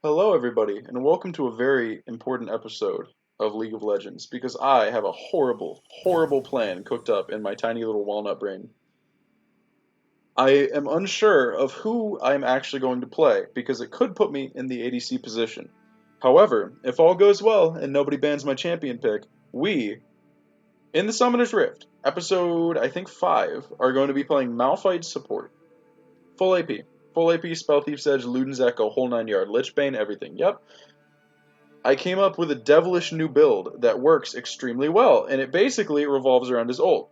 Hello, everybody, and welcome to a very important episode of League of Legends because I have a horrible, horrible plan cooked up in my tiny little walnut brain. I am unsure of who I am actually going to play because it could put me in the ADC position. However, if all goes well and nobody bans my champion pick, we, in the Summoner's Rift, episode I think 5, are going to be playing Malphite support. Full AP. Full AP, Spell Thief's Edge, Luden's Echo, whole 9 yard, Lich Bane, everything. Yep. I came up with a devilish new build that works extremely well, and it basically revolves around his ult,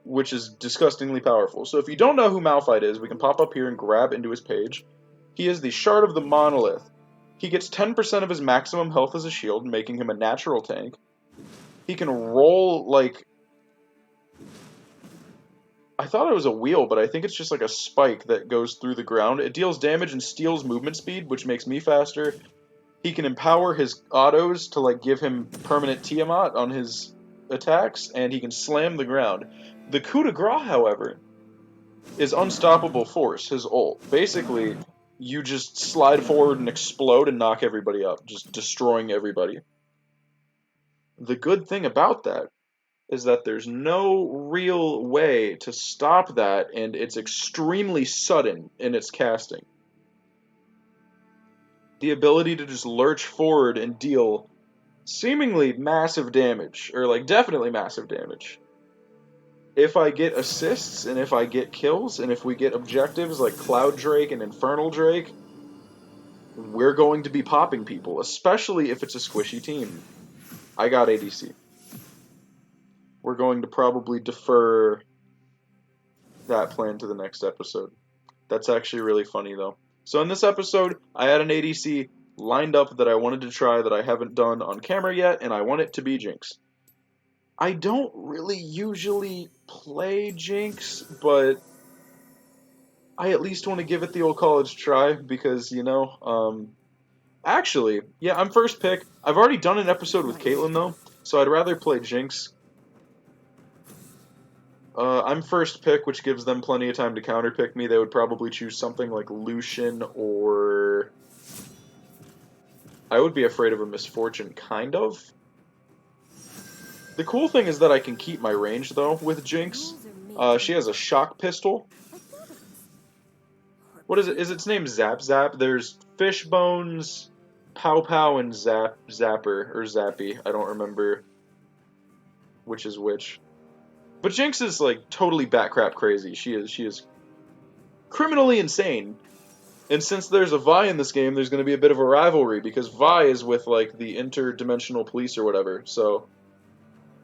which is disgustingly powerful. So if you don't know who Malphite is, we can pop up here and grab into his page. He is the Shard of the Monolith. He gets 10% of his maximum health as a shield, making him a natural tank. He can roll like... I thought it was a wheel, but I think it's just like a spike that goes through the ground. It deals damage and steals movement speed, which makes me faster. He can empower his autos to like give him permanent Tiamat on his attacks, and he can slam the ground. The coup de grace, however, is unstoppable force, his ult. Basically, you just slide forward and explode and knock everybody up, just destroying everybody. The good thing about that is that there's no real way to stop that, and it's extremely sudden in its casting. The ability to just lurch forward and deal seemingly massive damage, or like definitely massive damage. If I get assists and if I get kills and if we get objectives like Cloud Drake and Infernal Drake, we're going to be popping people, especially if it's a squishy team. I got ADC. We're going to probably defer that plan to the next episode. That's actually really funny though. So in this episode, I had an ADC lined up that I wanted to try that I haven't done on camera yet, and I want it to be Jinx. I don't really usually play Jinx, but I at least want to give it the old college try because, actually, yeah, I'm first pick. I've already done an episode with Caitlyn, though, so I'd rather play Jinx. I'm first pick, which gives them plenty of time to counterpick me. They would probably choose something like Lucian or... I would be afraid of a Misfortune, kind of. The cool thing is that I can keep my range, though, with Jinx. She has a shock pistol. What is it? Is its name Zap Zap? There's Fishbones, Pow Pow, and Zapper, or Zappy. I don't remember which is which. But Jinx is, like, totally batcrap crazy. She is criminally insane. And since there's a Vi in this game, there's going to be a bit of a rivalry, because Vi is with, like, the interdimensional police or whatever, so...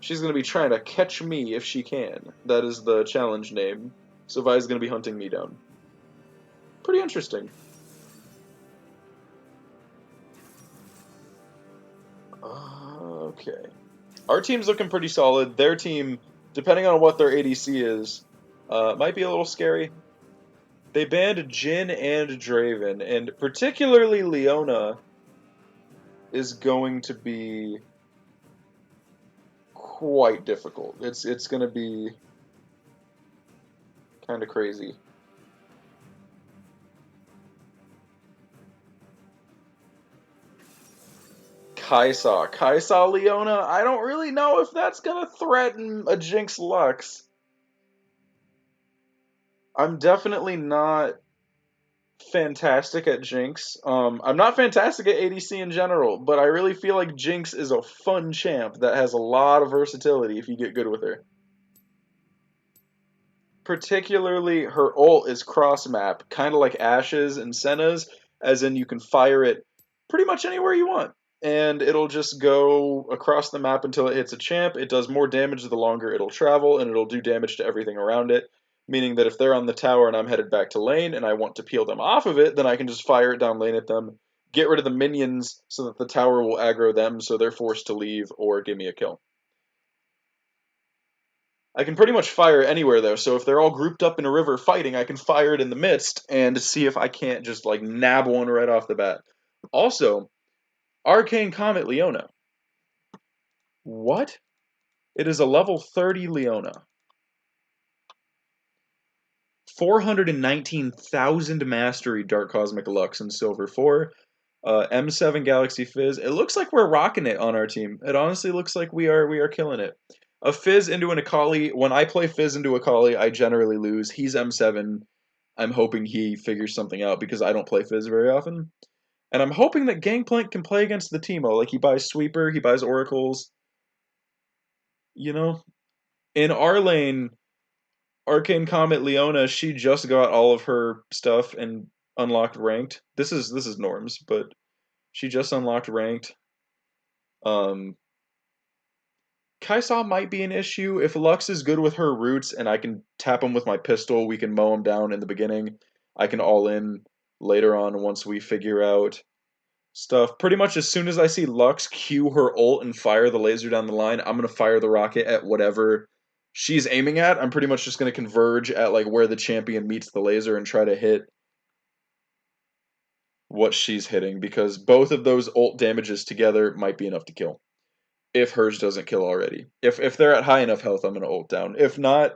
she's going to be trying to catch me if she can. That is the challenge name. So Vi's going to be hunting me down. Pretty interesting. Okay. Our team's looking pretty solid. Their team, depending on what their ADC is, might be a little scary. They banned Jhin and Draven, and particularly Leona is going to be quite difficult. It's going to be kind of crazy. Kaisa Leona, I don't really know if that's going to threaten a Jinx Lux. I'm definitely not fantastic at Jinx. I'm not fantastic at ADC in general, but I really feel like Jinx is a fun champ that has a lot of versatility if you get good with her. Particularly, her ult is cross-map, kind of like Ashe's and Senna's, as in you can fire it pretty much anywhere you want. And it'll just go across the map until it hits a champ. It does more damage the longer it'll travel, and it'll do damage to everything around it. Meaning that if they're on the tower and I'm headed back to lane and I want to peel them off of it, then I can just fire it down lane at them, get rid of the minions so that the tower will aggro them so they're forced to leave or give me a kill. I can pretty much fire anywhere though, so if they're all grouped up in a river fighting, I can fire it in the midst and see if I can't just like nab one right off the bat. Also, Arcane Comet Leona. What? It is a level 30 Leona. 419,000 mastery Dark Cosmic Lux in Silver 4. M7 Galaxy Fizz. It looks like we're rocking it on our team. It honestly looks like we are killing it. A Fizz into an Akali. When I play Fizz into Akali, I generally lose. He's M7. I'm hoping he figures something out because I don't play Fizz very often. And I'm hoping that Gangplank can play against the Teemo. Like, he buys Sweeper, he buys Oracles. You know? In our lane, Arcane Comet Leona, she just got all of her stuff and unlocked ranked. This is norms, but she just unlocked ranked. Um, Kai'Sa might be an issue. If Lux is good with her roots and I can tap him with my pistol, we can mow him down in the beginning. I can all in later on once we figure out stuff. Pretty much as soon as I see Lux cue her ult and fire the laser down the line, I'm going to fire the rocket at whatever she's aiming at. I'm pretty much just going to converge at like where the champion meets the laser and try to hit what she's hitting because both of those ult damages together might be enough to kill. If hers doesn't kill already. If they're at high enough health, I'm gonna ult down. If not,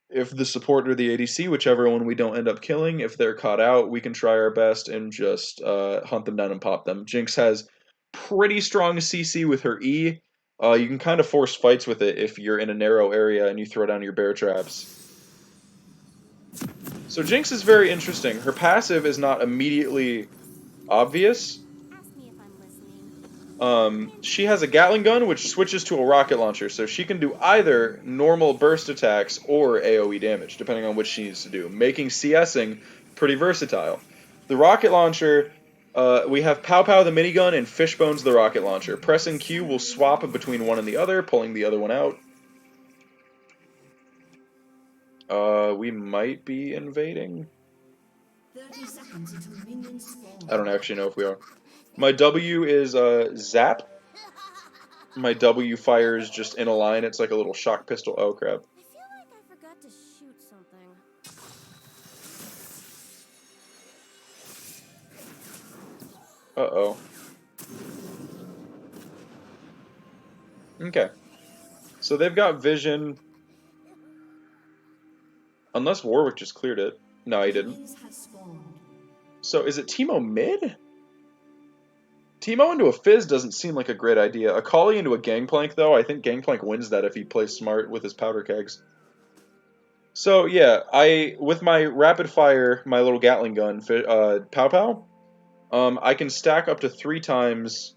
if the support or the ADC, whichever one we don't end up killing, if they're caught out, we can try our best and just hunt them down and pop them. Jinx has pretty strong CC with her E. You can kind of force fights with it if you're in a narrow area and you throw down your bear traps. So Jinx is very interesting. Her passive is not immediately obvious. She has a Gatling gun, which switches to a rocket launcher, so she can do either normal burst attacks or AoE damage, depending on which she needs to do, making CSing pretty versatile. The rocket launcher, we have Pow Pow the minigun and Fishbones the rocket launcher. Pressing Q will swap between one and the other, pulling the other one out. We might be invading. 30 seconds until minions spawn. I don't actually know if we are. My W is Zap. My W fires just in a line. It's like a little shock pistol. Oh, crap. I feel like I forgot to shoot something. Uh-oh. Okay. So they've got vision. Unless Warwick just cleared it. No, he didn't. Minions have spawned. So is it Teemo mid? Teemo into a Fizz doesn't seem like a great idea. Akali into a Gangplank, though, I think Gangplank wins that if he plays smart with his powder kegs. So, yeah, with my rapid fire, my little Gatling gun, Pow Pow, I can stack up to 3 times.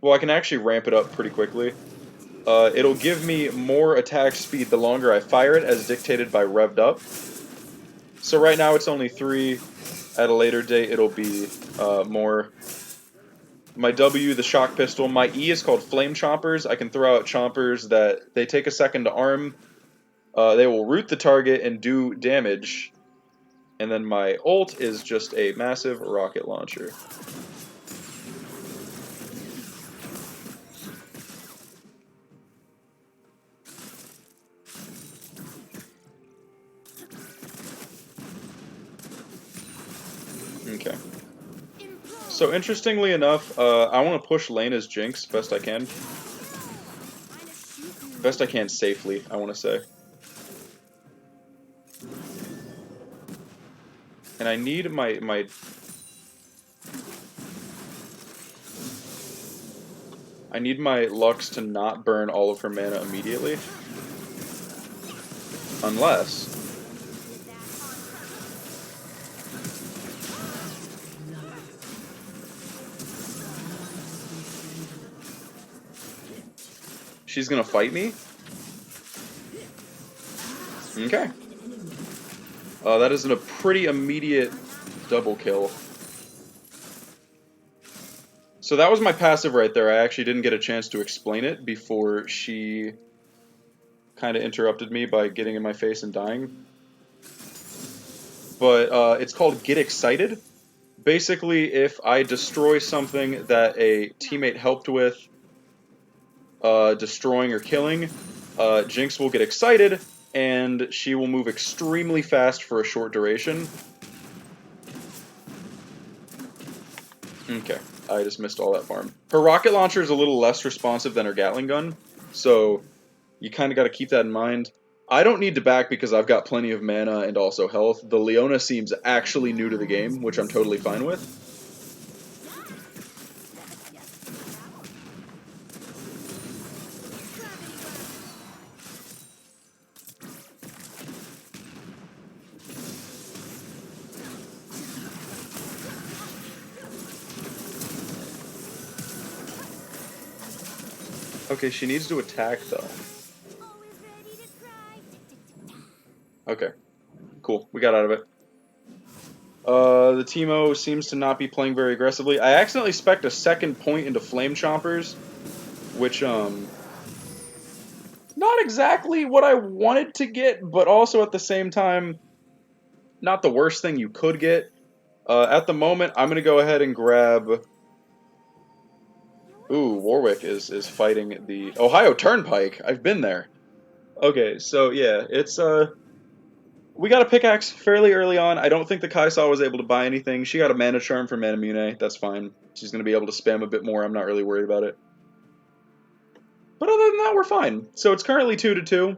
Well, I can actually ramp it up pretty quickly. It'll give me more attack speed the longer I fire it, as dictated by revved up. So right now it's only 3. At a later date, it'll be more. My W, the shock pistol. My E is called Flame Chompers. I can throw out chompers that they take a second to arm. They will root the target and do damage. And then my ult is just a massive rocket launcher. Okay. So interestingly enough, I want to push lane as Jinx best I can. Best I can safely, I want to say. And I need my I need my Lux to not burn all of her mana immediately. Unless she's gonna fight me? Okay. That is a pretty immediate double kill. So that was my passive right there. I actually didn't get a chance to explain it before she kind of interrupted me by getting in my face and dying. But it's called Get Excited. Basically, if I destroy something that a teammate helped with, destroying or killing, Jinx will get excited, and she will move extremely fast for a short duration. Okay, I just missed all that farm. Her rocket launcher is a little less responsive than her Gatling gun, so you kind of got to keep that in mind. I don't need to back because I've got plenty of mana and also health. The Leona seems actually new to the game, which I'm totally fine with. Okay, she needs to attack though. Always ready to cry. Okay, cool. We got out of it. The Teemo seems to not be playing very aggressively. I accidentally specced a second point into Flame Chompers, which, not exactly what I wanted to get, but also at the same time, not the worst thing you could get. At the moment, I'm gonna go ahead and grab... Ooh, Warwick is fighting the Ohio Turnpike. I've been there. Okay, so yeah, it's, we got a pickaxe fairly early on. I don't think the Kai'Sa was able to buy anything. She got a mana charm from Manamune. That's fine. She's going to be able to spam a bit more. I'm not really worried about it. But other than that, we're fine. So it's currently 2-2.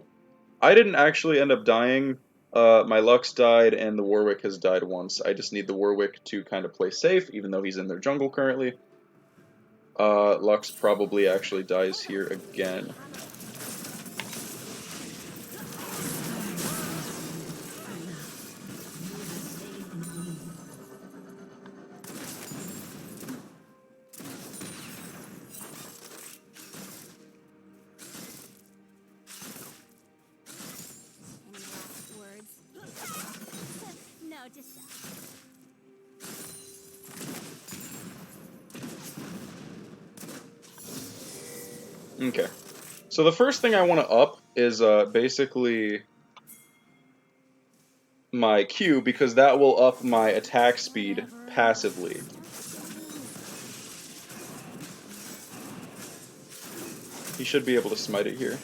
I didn't actually end up dying. My Lux died, and the Warwick has died once. I just need the Warwick to kind of play safe, even though he's in their jungle currently. Lux probably actually dies here again. Any last words? No, just that. Okay. So the first thing I want to up is basically my Q, because that will up my attack speed passively. He should be able to smite it here.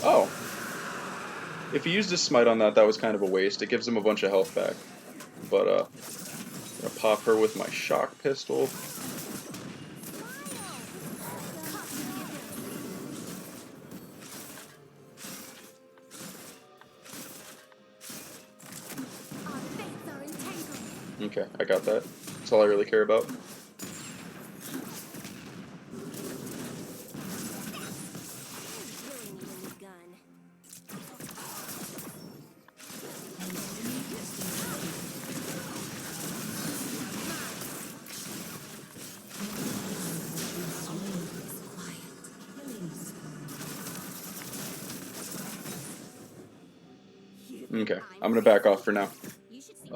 Oh. If he used his smite on that, that was kind of a waste. It gives him a bunch of health back. But, I'm gonna pop her with my shock pistol. Our fates are entangled. Okay, I got that. That's all I really care about. Really need a new gun. Okay, I'm gonna back off for now. You should see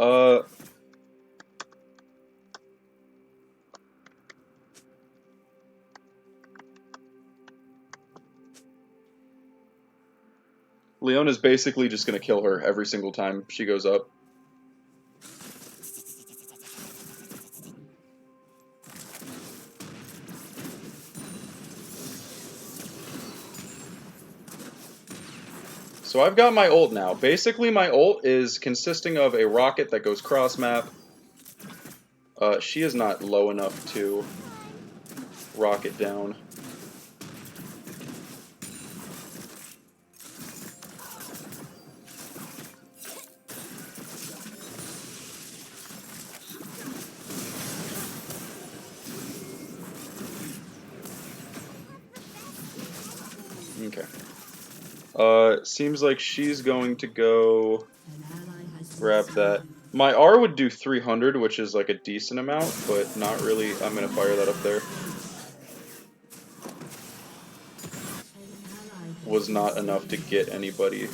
Leona's basically just gonna kill her every single time she goes up. So I've got my ult now. Basically, my ult is consisting of a rocket that goes cross-map. She is not low enough to rocket down. Okay. Seems like she's going to go grab that. My R would do 300, which is like a decent amount, but not really. I'm gonna fire that up there. Was not enough to get anybody.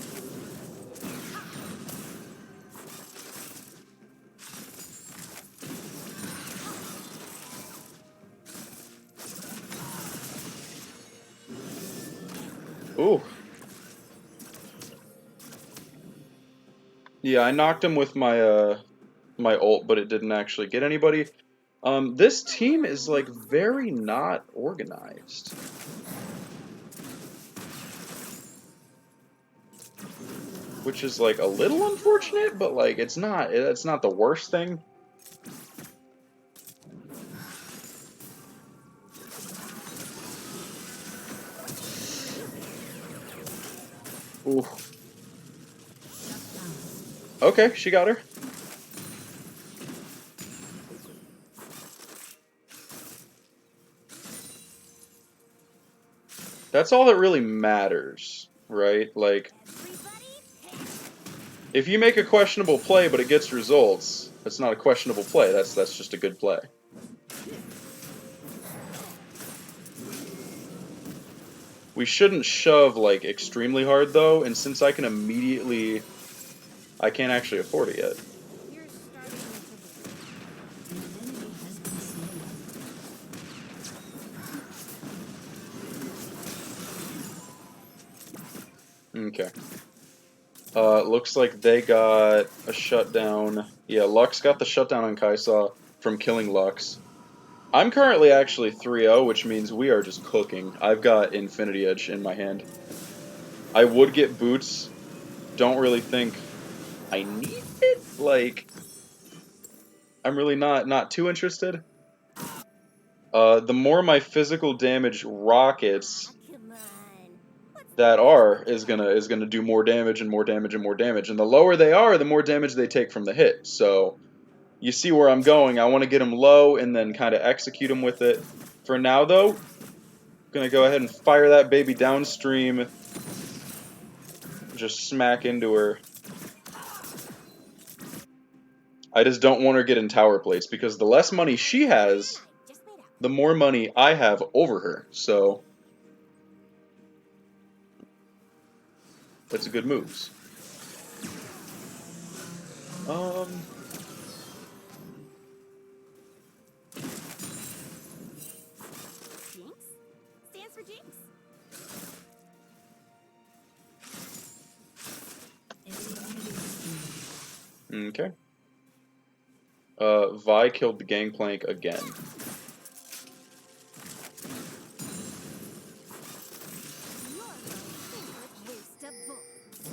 Ooh. Yeah, I knocked him with my my ult, but it didn't actually get anybody. This team is like very not organized. Which is like a little unfortunate, but like it's not the worst thing. Ooh. Okay, she got her. That's all that really matters, right? Like, if you make a questionable play but it gets results, that's not a questionable play. That's just a good play. We shouldn't shove, like, extremely hard, though, and since I can immediately... I can't actually afford it yet. You're starting to An enemy has been slain. Okay. Looks like they got a shutdown. Yeah, Lux got the shutdown on Kai'Sa from killing Lux. I'm currently actually 3-0, which means we are just cooking. I've got Infinity Edge in my hand. I would get boots. Don't really think I need it. Like, I'm really not too interested. The more my physical damage rockets come on. What's the that best are way to go? is gonna do more damage and more damage and more damage. And the lower they are, the more damage they take from the hit. So you see where I'm going. I want to get them low and then kind of execute them with it. For now, though, gonna go ahead and fire that baby downstream. Just smack into her. I just don't want her getting tower plates because the less money she has, Just wait up. the more money I have over her. So that's a good moves. Um, Jinx? Stands for Jinx. okay. Vi killed the gangplank again. You're my favorite waste of bullets.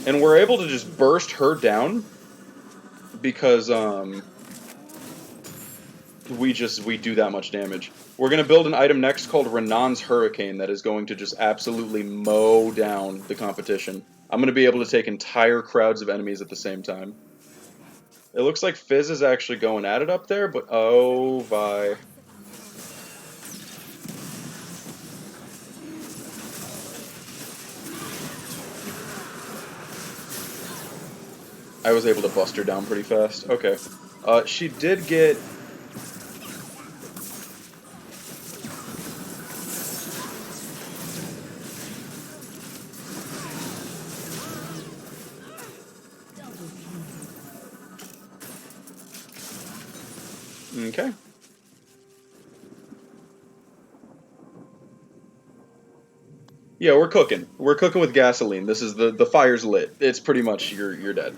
And we're able to just burst her down because we do that much damage. We're gonna build an item next called Renan's Hurricane that is going to just absolutely mow down the competition. I'm gonna be able to take entire crowds of enemies at the same time. It looks like Fizz is actually going at it up there, but oh Vi. I was able to bust her down pretty fast. Okay. She did get... Okay. Yeah, we're cooking. We're cooking with gasoline. This is the fire's lit. It's pretty much you're dead.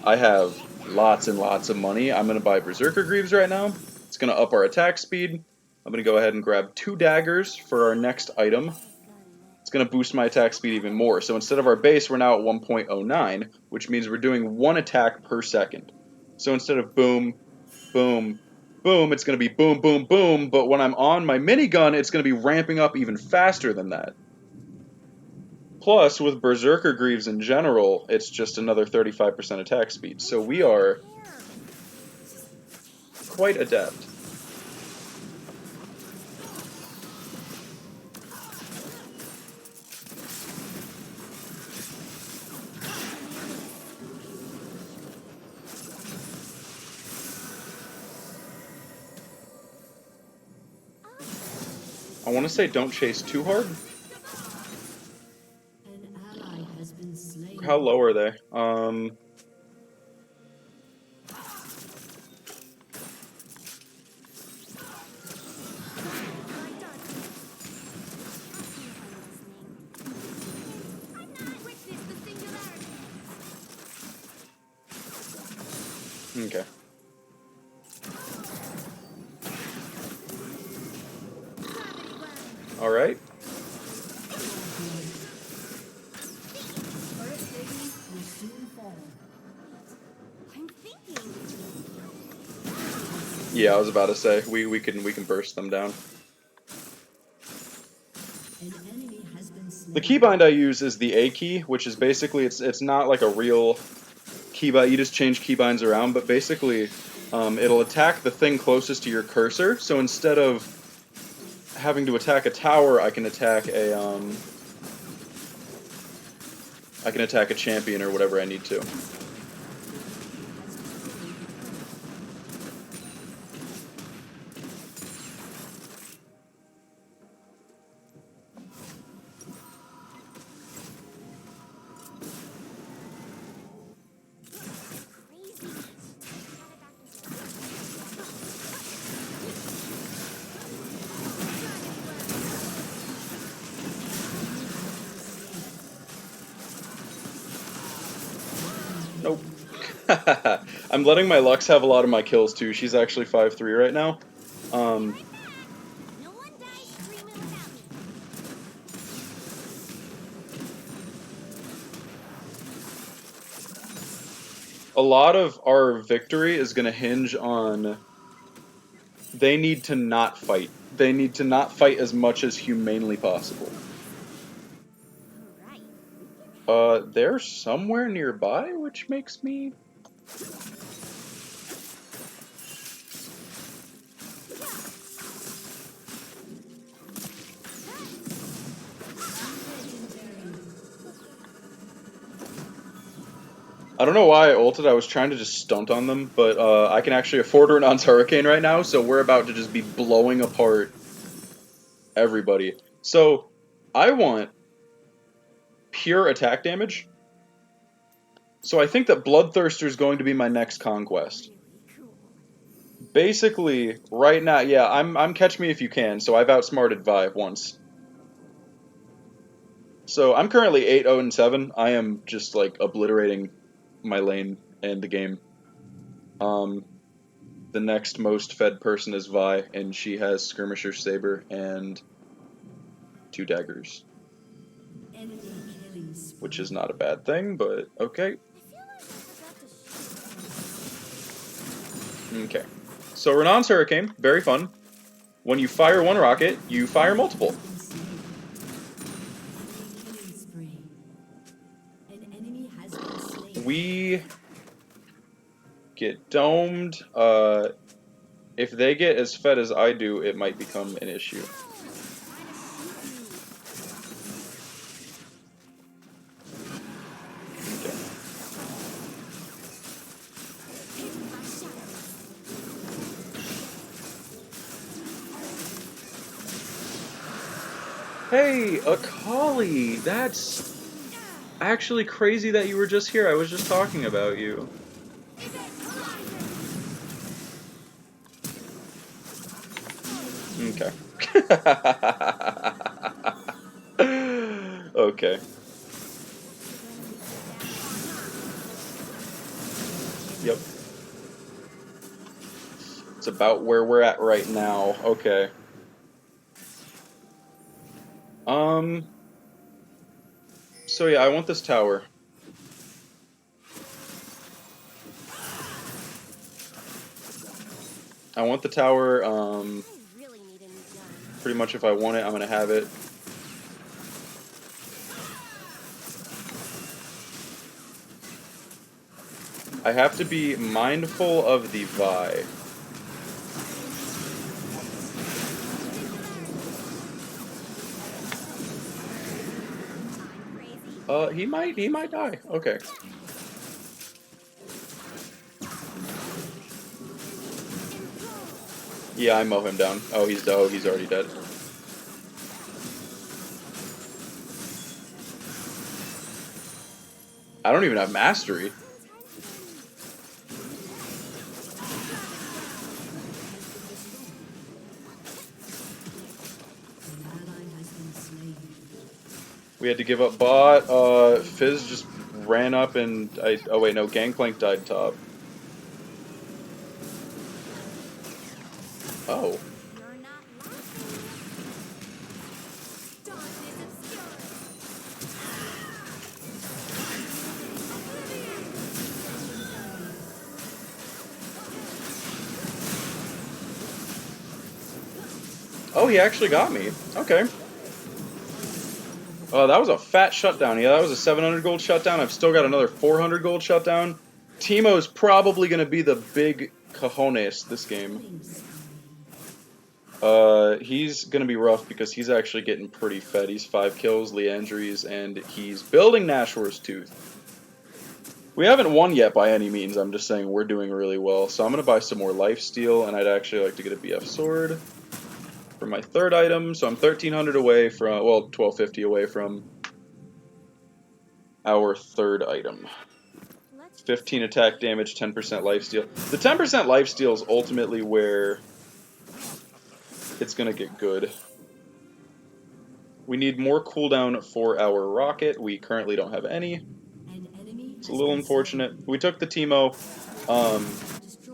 I have lots and lots of money. I'm gonna buy Berserker Greaves right now. It's gonna up our attack speed. I'm gonna go ahead and grab 2 daggers for our next item. It's gonna boost my attack speed even more. So instead of our base, we're now at 1.09, which means we're doing 1 attack per second. So instead of boom, boom, boom, it's gonna be boom, boom, boom. But when I'm on my minigun, it's gonna be ramping up even faster than that. Plus, with Berserker Greaves in general, it's just another 35% attack speed. So we are quite adept. I want to say don't chase too hard. An ally has been slain. How low are they? Okay. All right. Turret plating will soon fall. Yeah, I was about to say we can burst them down. An enemy has been The slain. keybind I use is the A key, which is basically it's not like a real keybind. You just change keybinds around, but basically, it'll attack the thing closest to your cursor. So instead of having to attack a tower, I can attack a champion or whatever I need to. Nope. I'm letting my Lux have a lot of my kills too. She's actually 5-3 right now. Um, No one dies screaming without me. a lot of our victory is going to hinge on they need to not fight. They need to not fight as much as humanely possible. Alright. They're somewhere nearby, which makes me... I don't know why I ulted, I was trying to just stunt on them, but I can actually afford Renan's Hurricane right now, so we're about to just be blowing apart everybody. So, I want pure attack damage, so I think that Bloodthirster is going to be my next conquest. Really cool. Basically, right now, yeah, I'm Catch Me If You Can, so I've outsmarted Vive once. So I'm currently 8-0-7. I am just like obliterating my lane and the game. Um, the next most fed person is Vi, and she has Skirmisher Saber and 2 daggers, Enemy killing spree. which is not a bad thing, but okay. I feel like I forgot to shoot. Okay. So Renan's Hurricane, very fun. When you fire one rocket, you fire multiple. Been slain. Enemy killing spree. An enemy has been slain. We get domed. If they get as fed as I do, it might become an issue. Okay. Hey, Akali! That's actually crazy that you were just here. I was just talking about you. Okay. Okay. Yep. It's about where we're at right now. Okay. So yeah, I want this tower. I want the tower, I really need a new gun. pretty much if I want it, I'm gonna have it. I have to be mindful of the Vi. I'm crazy. He might die. Okay. Yeah, I mow him down. Oh, he's already dead. I don't even have mastery. An ally has been slain. We had to give up bot. Fizz just ran up and oh wait, no, Gangplank died top. Oh. You're not laughing. Dawn is obscured. Oh, he actually got me. Okay. Oh, that was a fat shutdown. Yeah, that was a 700 gold shutdown. I've still got another 400 gold shutdown. Teemo's probably going to be the big cojones this game. He's going to be rough because he's actually getting pretty fed. He's 5 kills, Leandries, and he's building Nashor's Tooth. We haven't won yet by any means. I'm just saying we're doing really well. So I'm going to buy some more lifesteal, and I'd actually like to get a BF sword for my third item. So I'm 1,300 away from, well, 1,250 away from our third item. 15 attack damage, 10% lifesteal. The 10% lifesteal is ultimately where it's going to get good. We need more cooldown for our rocket. We currently don't have any. It's a little unfortunate. We took the Teemo.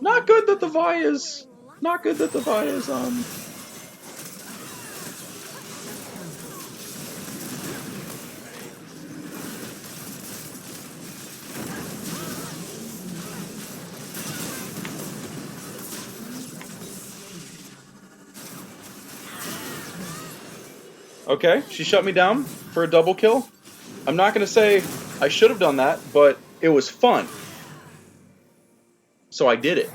Not good that the Vi is... Not good that the Vi is, Okay, she shut me down for a double kill. I'm not going to say I should have done that, but it was fun. So I did it.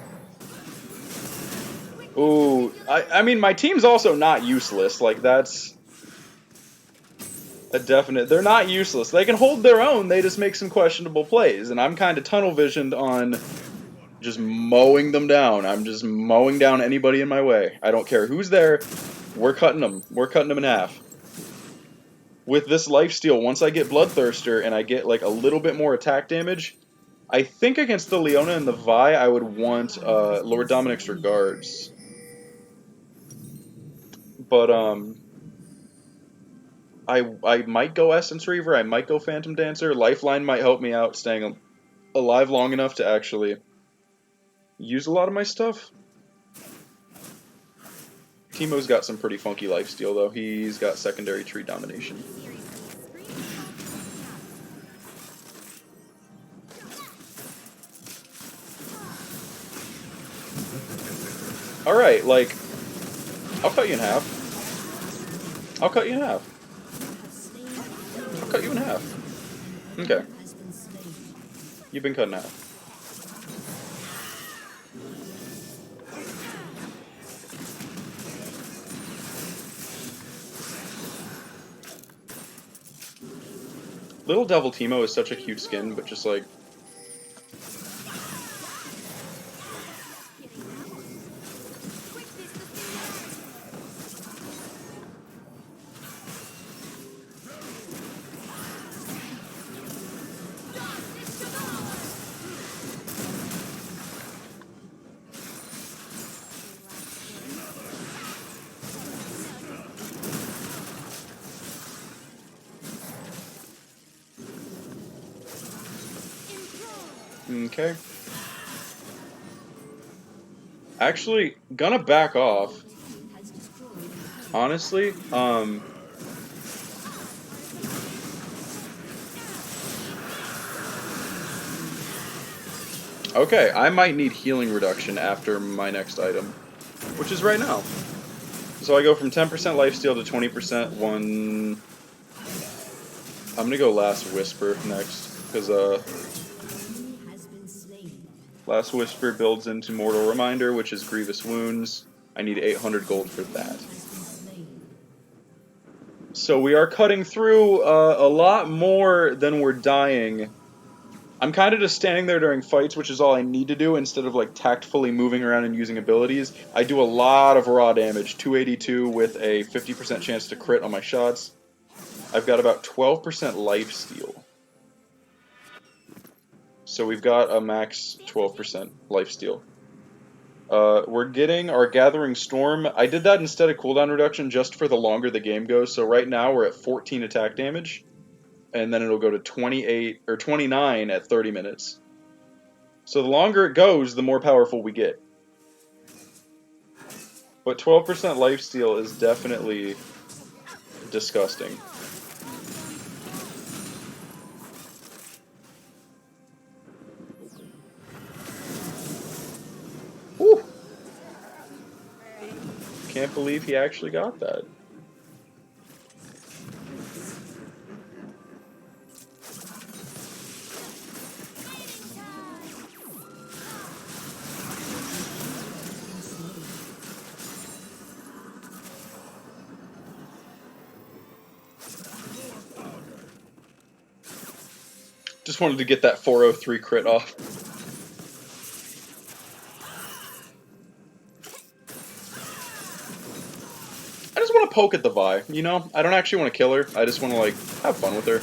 Ooh, I mean, my team's also not useless. Like, that's a definite... They're not useless. They can hold their own, they just make some questionable plays. And I'm kind of tunnel-visioned on just mowing them down. I'm just mowing down anybody in my way. I don't care who's there. We're cutting them. We're cutting them in half. With this lifesteal, once I get Bloodthirster and I get like a little bit more attack damage, I think against the Leona and the Vi, I would want Lord Dominic's Regards. But I might go Essence Reaver, I might go Phantom Dancer. Lifeline might help me out staying alive long enough to actually use a lot of my stuff. Teemo's got some pretty funky lifesteal though. He's got secondary tree domination. Alright, like, I'll cut you in half. I'll cut you in half. I'll cut you in half. Okay. You've been cut in half. Little Devil Teemo is such a cute skin, but just like... Okay. Actually, gonna back off. Honestly, okay, I might need healing reduction after my next item, which is right now. So I go from 10% lifesteal to 20% one... I'm gonna go Last Whisper next, because, Last Whisper builds into Mortal Reminder, which is Grievous Wounds. I need 800 gold for that. So we are cutting through a lot more than we're dying. I'm kind of just standing there during fights, which is all I need to do, instead of like tactfully moving around and using abilities. I do a lot of raw damage, 282 with a 50% chance to crit on my shots. I've got about 12% lifesteal. So we've got a max 12% lifesteal. We're getting our Gathering Storm. I did that instead of cooldown reduction just for the longer the game goes. So right now we're at 14 attack damage. And then it'll go to 28 or 29 at 30 minutes. So the longer it goes, the more powerful we get. But 12% lifesteal is definitely disgusting. Can't can't believe he actually got that. Just wanted to get that 403 crit off. I just want to poke at the Vi, you know? I don't actually want to kill her. I just want to, like, have fun with her.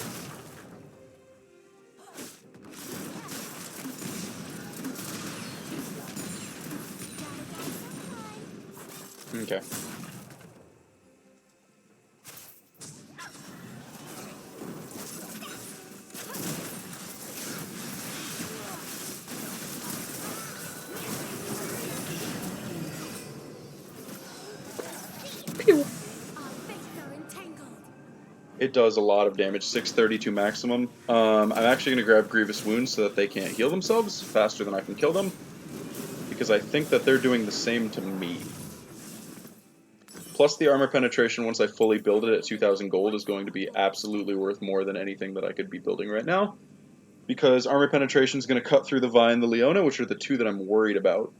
Okay. Pew. It does a lot of damage, 632 maximum. I'm actually going to grab Grievous Wounds so that they can't heal themselves faster than I can kill them, because I think that they're doing the same to me. Plus the armor penetration, once I fully build it at 2,000 gold, is going to be absolutely worth more than anything that I could be building right now, because armor penetration is going to cut through the Vi and the Leona, which are the two that I'm worried about.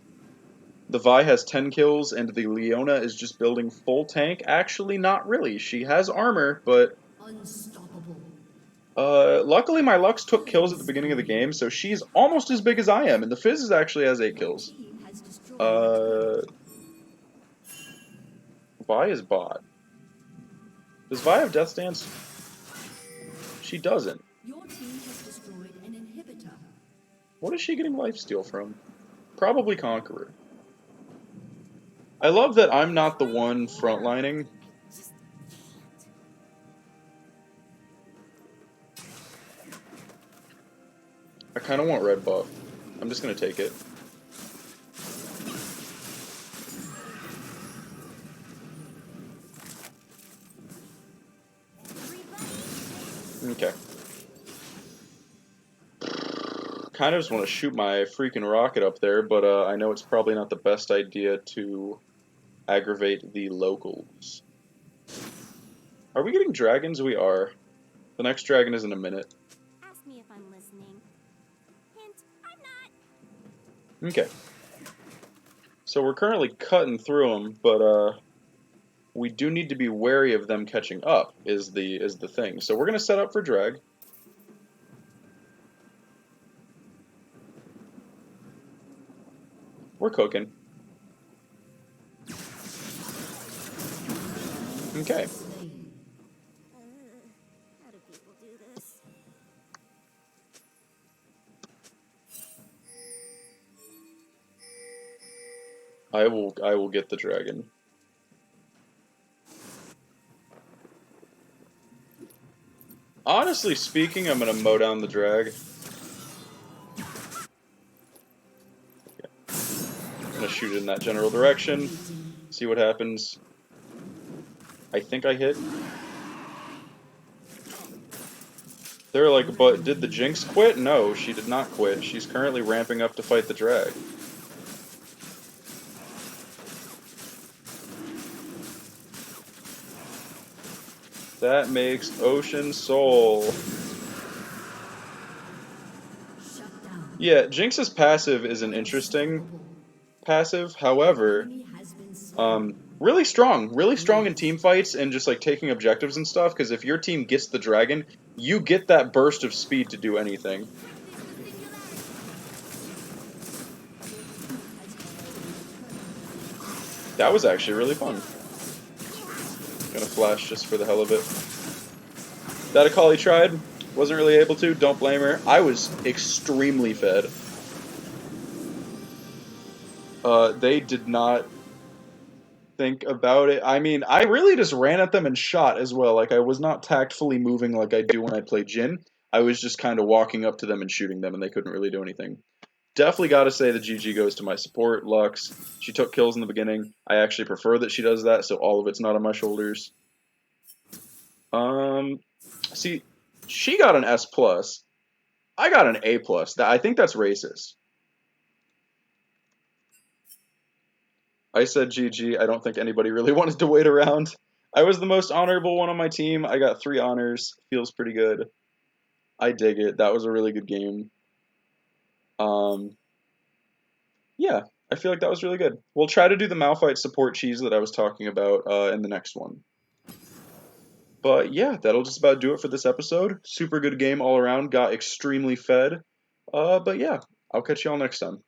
The Vi has 10 kills, and the Leona is just building full tank. Actually, not really. She has armor, but... Unstoppable. Luckily my Lux took kills at the beginning of the game, so she's almost as big as I am, and the Fizz actually has 8 kills. Vi is bot. Does Vi have Death Stance? She doesn't. Your team has destroyed an inhibitor. What is she getting lifesteal from? Probably Conqueror. I love that I'm not the one frontlining. I kind of want red buff. I'm just going to take it. Okay. Kind of just want to shoot my freaking rocket up there, but I know it's probably not the best idea to aggravate the locals. Are we getting dragons? We are. The next dragon is in a minute. Ask me if I'm listening. Hint, I'm not. Okay. So we're currently cutting through them, but we do need to be wary of them catching up, is the thing. So we're going to set up for drag. We're cooking. Okay. How do people do this? I will get the dragon. Honestly speaking, I'm going to mow down the drag. I'm going to shoot it in that general direction. See what happens. I think I hit. They're like, but did the Jinx quit? No, she did not quit. She's currently ramping up to fight the drag. That makes Ocean Soul. Yeah, Jinx's passive is an interesting passive. However, really strong in team fights and just like taking objectives and stuff, because if your team gets the dragon, you get that burst of speed to do anything. That was actually really fun. Gonna flash just for the hell of it. That Akali tried, wasn't really able to, don't blame her. I was extremely fed. They did not think about it. I mean, I really just ran at them and shot as well. Like, I was not tactfully moving like I do when I play Jhin. I was just kind of walking up to them and shooting them, and they couldn't really do anything. Definitely got to say the GG goes to my support, Lux. She took kills in the beginning. I actually prefer that she does that, so all of it's not on my shoulders. See, she got an S+. I got an A+. I think that's racist. I said GG. I don't think anybody really wanted to wait around. I was the most honorable one on my team. I got 3 honors. Feels pretty good. I dig it. That was a really good game. Um, yeah, I feel like that was really good. We'll try to do the Malphite support cheese that I was talking about in the next one. But yeah, that'll just about do it for this episode. Super good game all around. Got extremely fed. But yeah, I'll catch y'all next time.